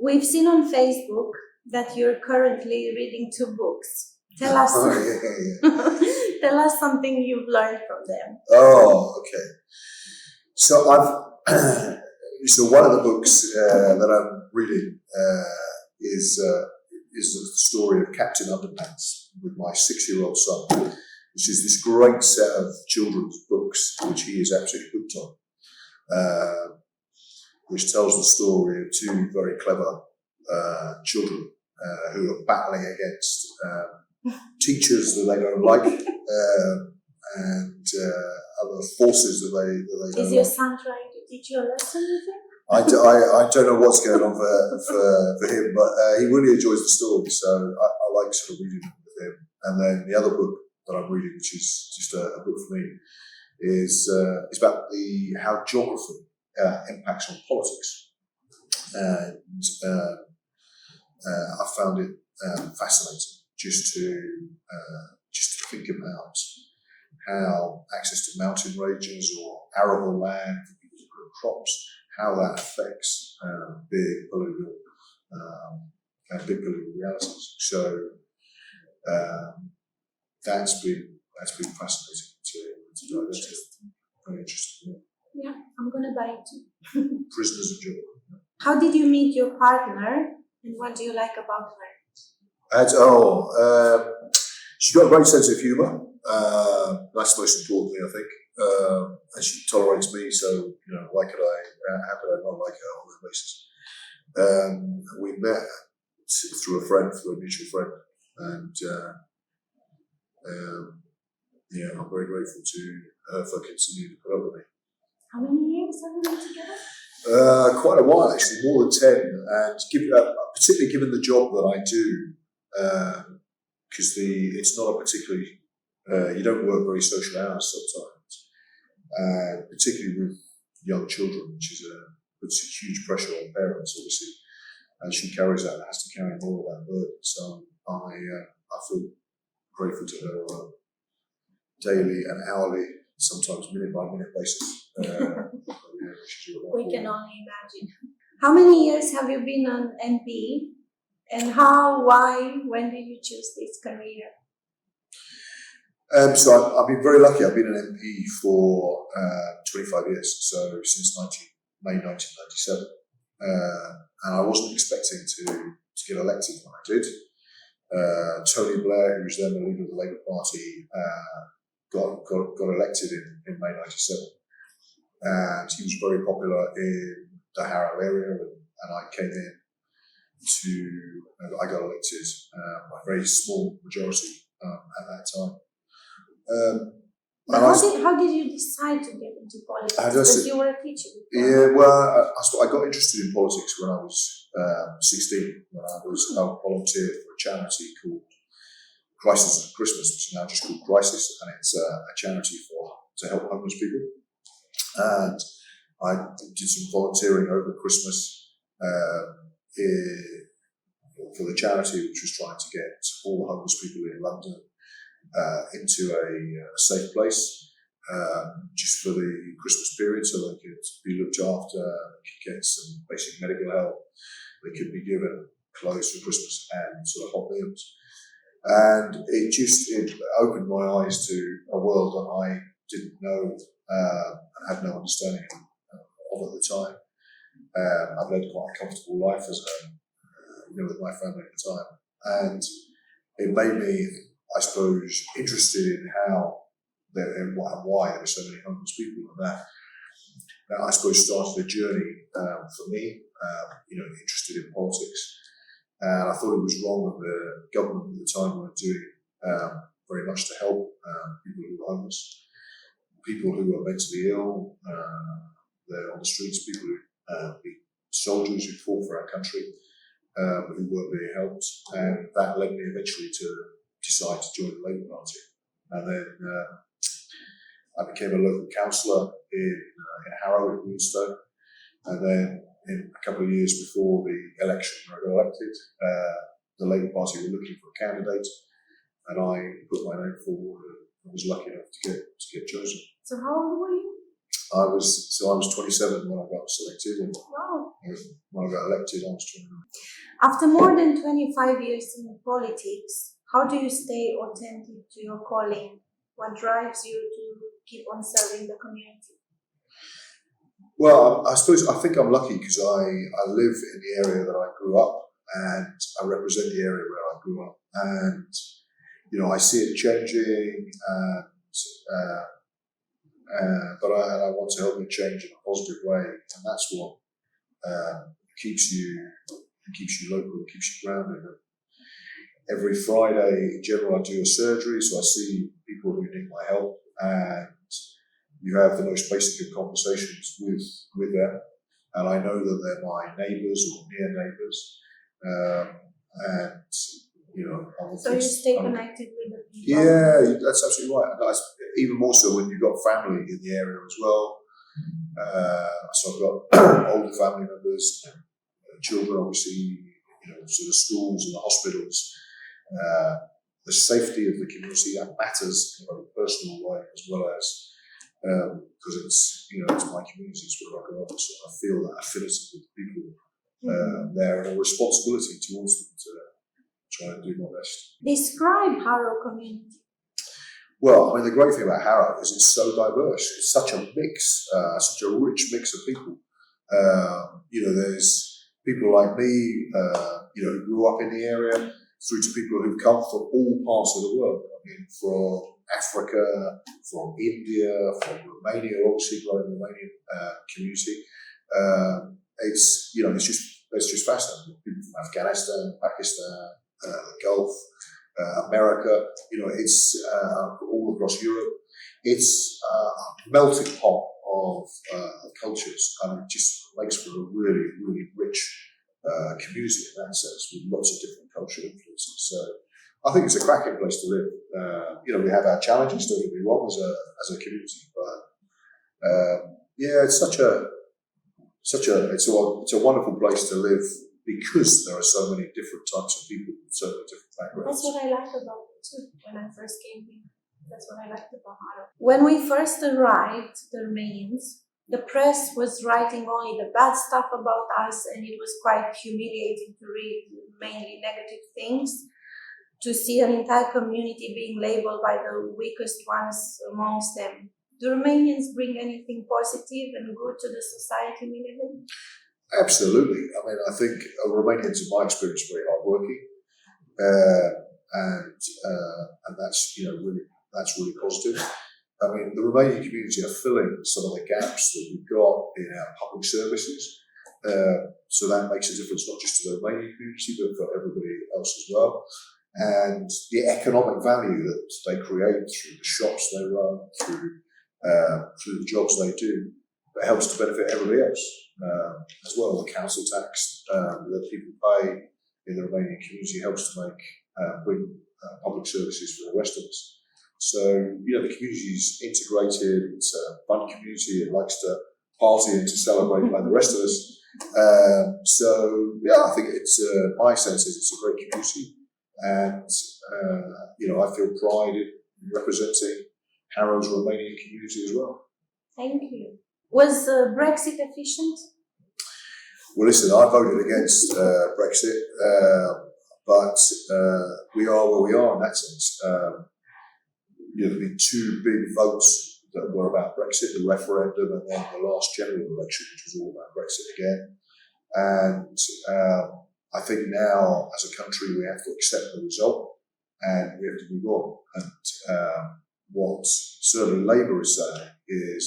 We've seen on Facebook that you're currently reading 2 books. Tell us, tell us something you've learned from them. Oh, okay. So so one of the books that I'm reading is the story of Captain Underpants with my 6-year-old son, which is this great set of children's books which he is absolutely hooked on, which tells the story of 2 very clever children who are battling against teachers that they don't like and other forces that they don't like. Is your son trying to teach you a lesson with him? I don't know what's going on for him, but he really enjoys the story, so I like sort of reading it with him. And then the other book that I'm reading, which is just a book for me, is about how geography impacts on politics. And I found it fascinating just to think about how access to mountain ranges or arable land for people to grow crops, how that affects big political realities. So that's been fascinating to dive into. Very interesting. Yeah, I'm gonna buy it too. Prisoners of Joy. How did you meet your partner, and what do you like about her? She's got a great sense of humour. That's the most important thing, I think. And she tolerates me, so how could I not like her on that basis? We met through a mutual friend, and I'm very grateful to her for continuing to put up with me. How many years have you been together? Quite a while, actually, more than 10, and particularly given the job that I do, because it's not a particularly you don't work very social hours sometimes, particularly with young children, which puts a huge pressure on parents, obviously, and she carries that and has to carry more of that burden. So I feel grateful to her daily and hourly, sometimes minute by minute basis. We can only imagine. How many years have you been an MP? And how, why, when did you choose this career? So I've been very lucky. I've been an MP for 25 years, so since May 1997. And I wasn't expecting to get elected when I did. Tony Blair, who was then the leader of the Labour Party, got elected in May 97. And he was very popular in the Harrow area, and I came in I got elected by a very small majority at that time. How did you decide to get into politics? Because you were a teacher before. Yeah, well, I got interested in politics when I was 16, when I volunteered for a charity called Crisis at Christmas, which is now just called Crisis, and it's a charity to help homeless people. And I did some volunteering over Christmas for the charity, which was trying to get all the homeless people in London into a safe place just for the Christmas period, so they could be looked after, could get some basic medical help, they could be given clothes for Christmas and sort of hot meals. And it opened my eyes to a world that I didn't know and had no understanding of at the time. I've led quite a comfortable life with my family at the time, and it made me, I suppose, interested in and why there were so many homeless people, and that I suppose started a journey for me, interested in politics. And I thought it was wrong that the government at the time weren't doing very much to help people who were homeless, people who were mentally ill, they're on the streets, people who soldiers who fought for our country, who weren't being helped. And that led me eventually to decide to join the Labour Party. And then I became a local councillor in Harrow, in Woodstow. And then in a couple of years before the election where I got elected, the Labour Party were looking for a candidate, and I put my name forward and was lucky enough to get chosen. So how old were you? I was 27 when I got selected, and Wow. when I got elected, I was 29. After more than 25 years in politics, how do you stay authentic to your calling? What drives you to keep on serving the community? Well, I think I'm lucky because I live in the area that I grew up, and I represent the area where I grew up, and I see it changing, but I want to help it change in a positive way, and that's what keeps you local, keeps you grounded. Every Friday, in general, I do a surgery, so I see people who need my help, and you have the most basic of conversations with them, and I know that they're my neighbours or near neighbours, and So you stay connected with the people. Yeah, that's absolutely right. And that's even more so when you've got family in the area as well. So I've got older family members, children, obviously, so the schools and the hospitals. The safety of the community, that matters in a very personal way, as well as because it's my community, it's where I grew up, so I feel that affinity with the people there, and a responsibility towards them to try and do my best. Describe Harrow community. Well, the great thing about Harrow is it's so diverse. It's such a mix, such a rich mix of people. There's people like me, who grew up in the area, through to people who've come from all parts of the world. From Africa, from India, from Romania, obviously growing Romanian community. It's just fascinating. People from Afghanistan, Pakistan, the Gulf, America. It's all across Europe. It's a melting pot of cultures, and it just makes for a really, really rich community in that sense, with lots of different cultural influences. So I think it's a cracking place to live. We have our challenges, don't get me wrong, as a community, but it's a wonderful place to live because there are so many different types of people with so many different backgrounds. That's what I liked about it too when I first came here. That's what I liked about Harrow. When we first arrived, the Romanians, the press was writing only the bad stuff about us, and it was quite humiliating to read mainly negative things, to see an entire community being labeled by the weakest ones amongst them. Do Romanians bring anything positive and good to the society we live in? Absolutely. I think Romanians, in my experience, are very hardworking, and that's really positive. The Romanian community are filling some of the gaps that we've got in our public services. So that makes a difference not just to the Romanian community, but for everybody else as well. And the economic value that they create through the shops they run, through the jobs they do, it helps to benefit everybody else as well. The council tax that people pay in the Romanian community helps to bring public services for the rest of us. So, the community is integrated, it's a fun community, it likes to party and to celebrate like the rest of us. I think my sense is it's a great community, and, I feel pride in representing Harrow's Romanian community as well. Thank you. Was Brexit efficient? Well, listen, I voted against Brexit, but we are where we are in that sense. There have been two big votes that were about Brexit, the referendum and then the last general election, which was all about Brexit again. And I think now, as a country, we have to accept the result and we have to move on. And what certainly Labour is saying is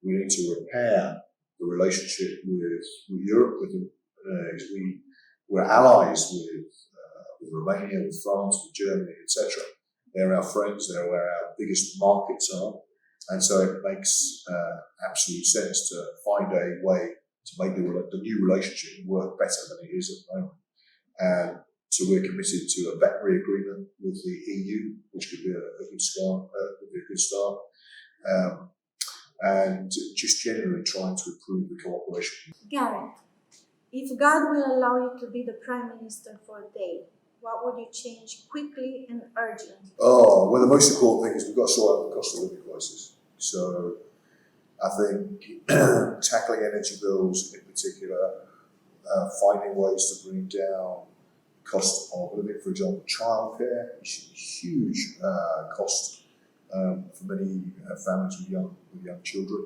we need to repair the relationship with Europe. We're allies with Romania, with France, with Germany, etc. They're our friends, they're where our biggest markets are. And so it makes absolute sense to find a way to make the new relationship work better than it is at the moment. And so we're committed to a veterinary agreement with the EU, which could be a good start. And just generally trying to improve the cooperation. Gareth, if God will allow you to be the Prime Minister for a day, what would you change quickly and urgently? Well, the most important thing is we've got to sort out the cost of living crisis. So I think tackling energy bills in particular, finding ways to bring down cost of living, for example, childcare is a huge cost for many families with young children.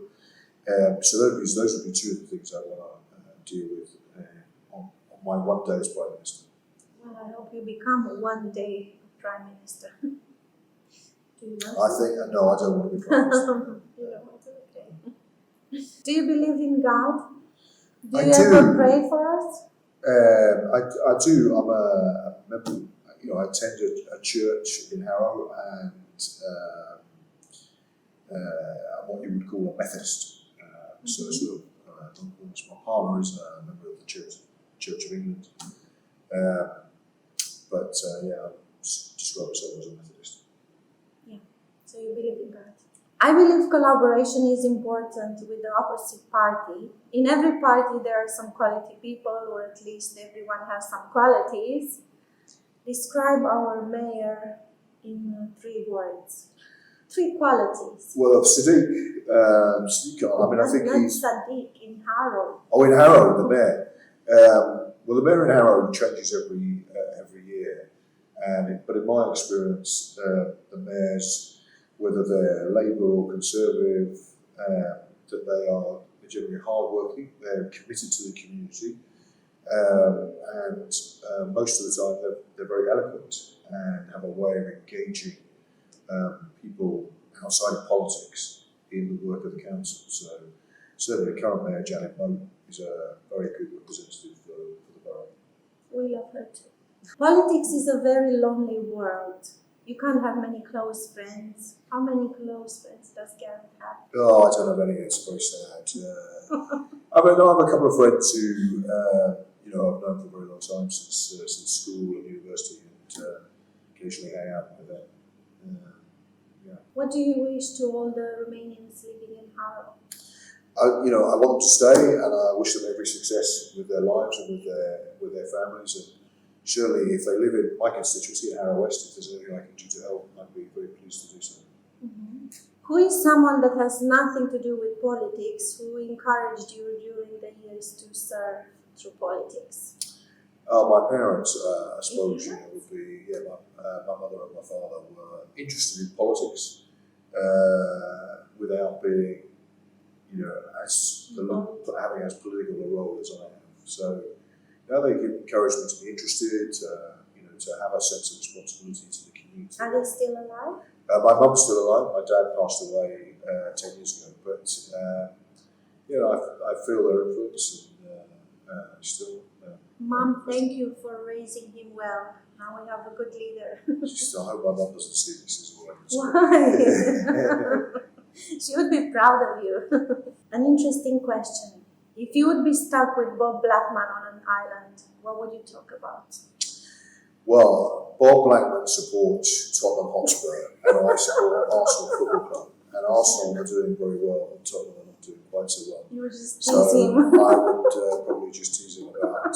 So those would be two of the things I want to deal with on my one day as Prime Minister. Well, I hope you become one day Prime Minister. Do you want I think no, I don't want to be Prime Minister. You don't want to, okay. Do you believe in God? Do I you do. ever pray for us? I do. I'm a member. I attend a church in Harrow, and I'm what you would call a Methodist. So sort of, my partner is a member of the Church of England. But yeah, I describe myself as a Methodist. Yeah. So you believe in God? I believe collaboration is important with the opposite party. In every party there are some quality people, or at least everyone has some qualities. Describe our mayor in 3 words. 3 qualities. Well, Sadiq, I think not he's... Sadiq, in Harrow. Oh, in Harrow, the mayor. Well, the mayor in Harrow changes every year. But in my experience, the mayors, whether they're Labour or Conservative, that they are generally hardworking, they're committed to the community, and most of the time they're very eloquent and have a way of engaging people outside of politics in the work of the council. So certainly the current mayor, Janet Moat, is a very good representative for the borough. We love her too. Politics is a very lonely world. You can't have many close friends. How many close friends does Gareth have? Oh, I don't have any. It's very sad. I have a couple of friends who I've known for a very long time, since school and university, and occasionally hang out with them. Yeah. What do you wish to all the Romanians living in Harrow? I want them to stay, and I wish them every success with their lives and with their families. And surely, if they live in my constituency in Harrow West, if there's anything I can do to help, I'd be very pleased to do so. Mm-hmm. Who is someone that has nothing to do with politics who encouraged you during the years to serve through politics? My parents, I suppose, would be, my mother and my father were interested in politics without being, having as political a role as I have. So now they encourage me to be interested, to have a sense of responsibility to the community. Are they still alive? My mum's still alive. My dad passed away 10 years ago, but I feel their influence, and still. Mum, thank you for raising him well. Now we have a good leader. I hope my mum doesn't see this as well. Why? She would be proud of you. An interesting question. If you would be stuck with Bob Blackman on an island, what would you talk about? Well, Bob Blackman supports Tottenham Hotspur, and I support Arsenal Football Club. And Arsenal are doing very well, and Tottenham are not doing quite so well. You would just tease him. I would probably just tease him about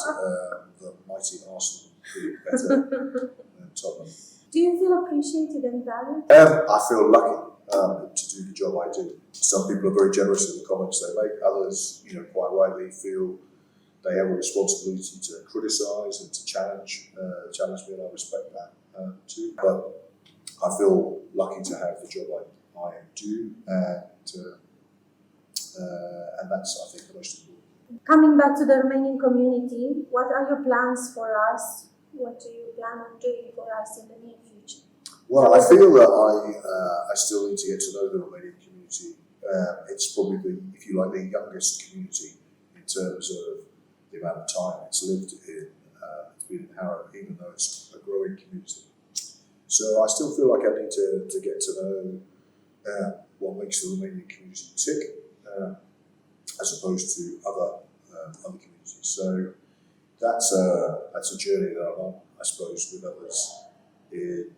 the mighty Arsenal doing better than Tottenham. Do you feel appreciated and valued? I feel lucky to do the job I do. Some people are very generous in the comments they make. Others, quite rightly feel they have a responsibility to criticise and to challenge me, and I respect that too. But I feel lucky to have the job I do, and that's, I think, the most important. Coming back to the Romanian community, what are your plans for us? What do you plan on doing for us in the near future? Well, I feel that I still need to get to know the Romanian community. It's probably if you like, the youngest community in terms of the amount of time it's lived in. It's been in Harrow, even though it's a growing community. So I still feel like I need to get to know what makes the Romanian community tick, as opposed to other communities. So that's a journey that I'm on, I suppose, with others in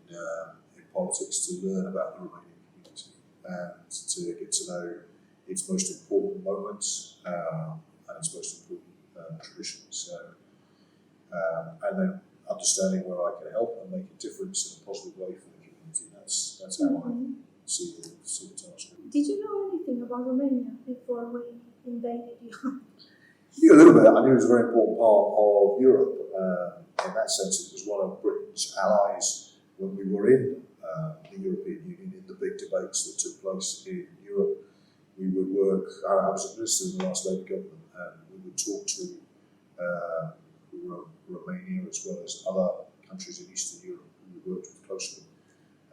politics, to learn about the Romanian community and to get to know its most important moments and its most important traditions. So, and then understanding where I can help and make a difference in a positive way for the community. That's how I see the task. Did you know anything about Romania before we invaded you? Yeah, a little bit. I knew it was a very important part of Europe. In that sense, it was one of Britain's allies when we were in the European Union, in the big debates that took place in Europe. We would work, I was a minister in the last Labour government, and we would talk to Romania as well as other countries in Eastern Europe who we worked with closely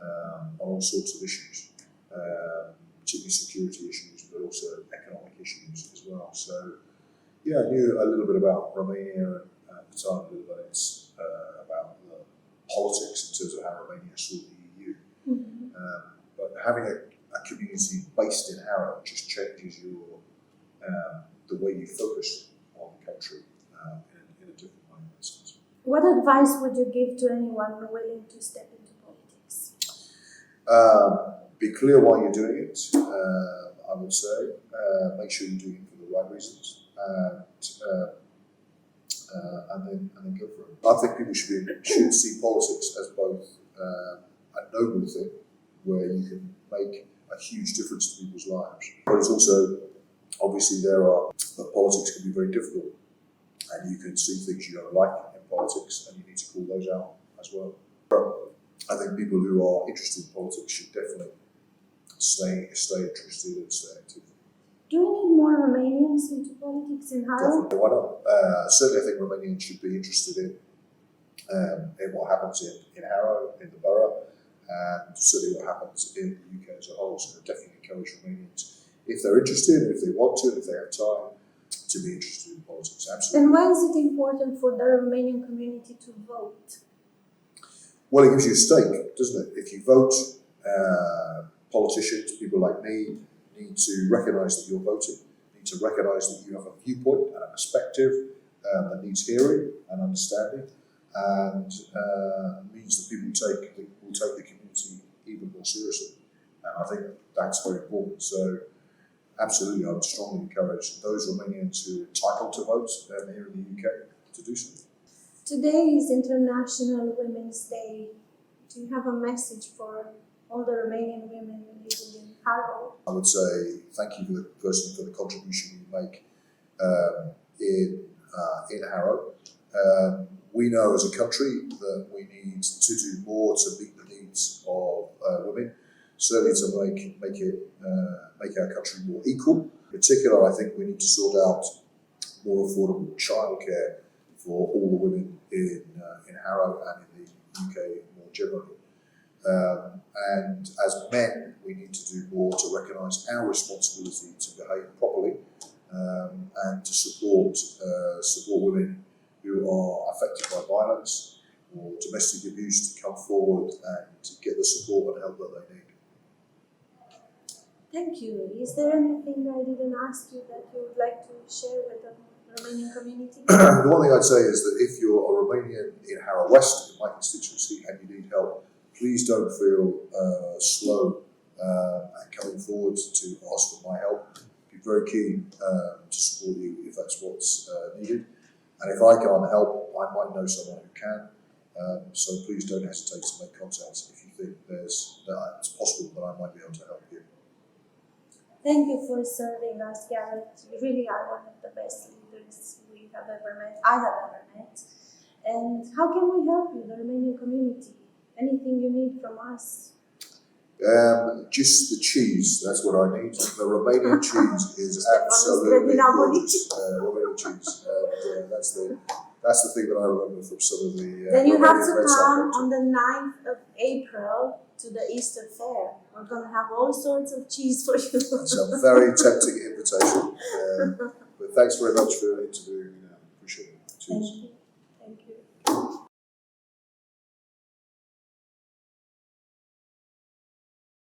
on all sorts of issues, particularly security issues, but also economic issues as well. So, yeah, I knew a little bit about Romania at the time, a little bit about the politics in terms of how Romania saw the EU. But having a community based in Harrow just changes your the way you focus on the country in a different way, in that sense. What advice would you give to anyone willing to step into politics? Be clear why you're doing it, I would say. Make sure you're doing it for the right reasons. And then go for it. I think people should see politics as both a noble thing, where you can make a huge difference to people's lives, but it's also, obviously, politics can be very difficult, and you can see things you don't like in politics, and you need to call those out as well. But I think people who are interested in politics should definitely stay interested and stay active. Do we need more Romanians into politics in Harrow? Definitely, why not? Certainly, I think Romanians should be interested in what happens in Harrow, in the borough, and certainly what happens in the UK as a whole. So I definitely encourage Romanians, if they're interested, if they want to, if they have time, to be interested in politics. Absolutely. And why is it important for the Romanian community to vote? Well, it gives you a stake, doesn't it? If you vote, politicians, people like me, need to recognise that you're voting, need to recognise that you have a viewpoint and a perspective that needs hearing and understanding, and means that people will take the community even more seriously. And I think that's very important. So, absolutely, I would strongly encourage those Romanians who are entitled to vote here in the UK to do so. Today is International Women's Day. Do you have a message for all the Romanian women living in Harrow? I would say thank you for the contribution you make in Harrow. We know as a country that we need to do more to meet the needs of women, certainly to make our country more equal. In particular, I think we need to sort out more affordable childcare for all the women in Harrow and in the UK more generally. And as men, we need to do more to recognise our responsibility to behave properly and to support women who are affected by violence or domestic abuse to come forward and to get the support and help that they need. Thank you. Is there anything I didn't ask you that you would like to share with the Romanian community? The one thing I'd say is that if you're a Romanian in Harrow West, in my constituency, and you need help, please don't feel slow at coming forward to ask for my help. I'd be very keen to support you if that's what's needed. And if I can't help, I might know someone who can. So please don't hesitate to make contact if you think it's possible that I might be able to help you. Thank you for serving us, Gareth. You really are one of the best leaders I have ever met. And how can we help you, the Romanian community? Anything you need from us? Just the cheese, that's what I need. The Romanian cheese is absolutely gorgeous. Romanian cheese. That's the thing that I remember from some of the then you have to Romanian come on the 9th of April to the Easter Fair. We're going to have all sorts of cheese for you. It's a very tempting invitation. But thanks very much for interviewing me now. Appreciate it. Cheers. Thank you.